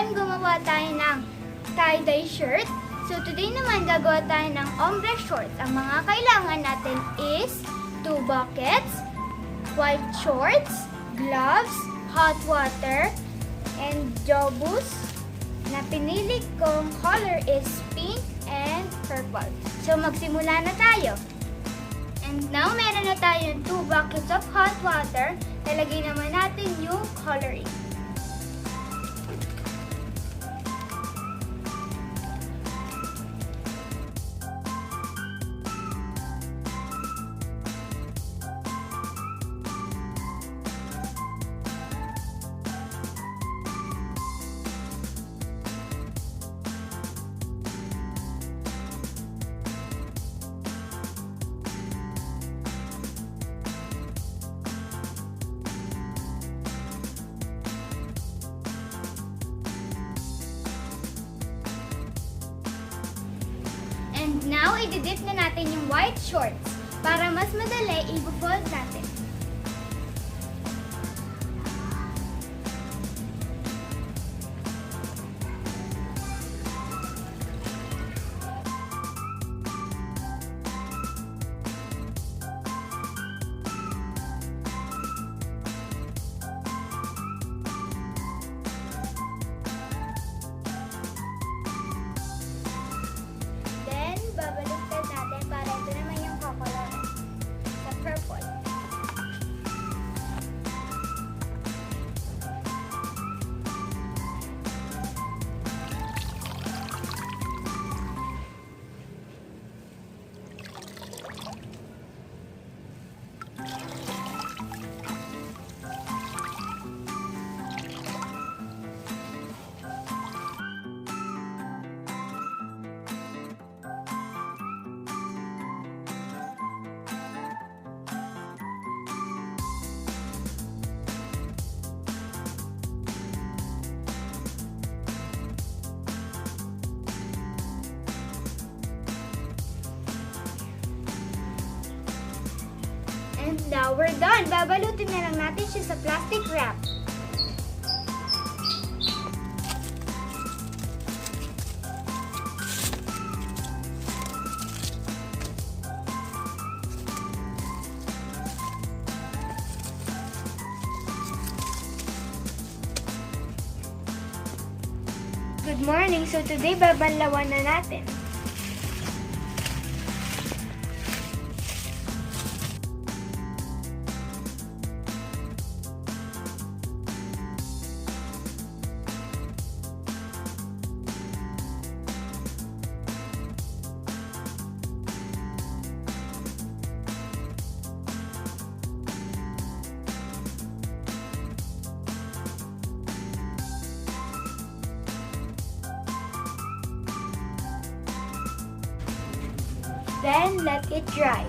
Then, gumawa tayo ng tie-dye shirt. So, today naman gagawa tayo ng ombre shorts. Ang mga kailangan natin is 2 buckets, white shorts, gloves, hot water, and jobus. Na pinili kong color is pink and purple. So, magsimula na tayo. And now, meron na tayong 2 buckets of hot water. Lalagay naman natin yung coloring. And now, i-dip na natin yung white shorts para mas madali i-fold natin. Babaluktan natin para ito naman yung kakoloran sa purple. And now we're done. Babalutin na lang natin siya sa plastic wrap. Good morning. So today babanlawan na natin. Then let it dry.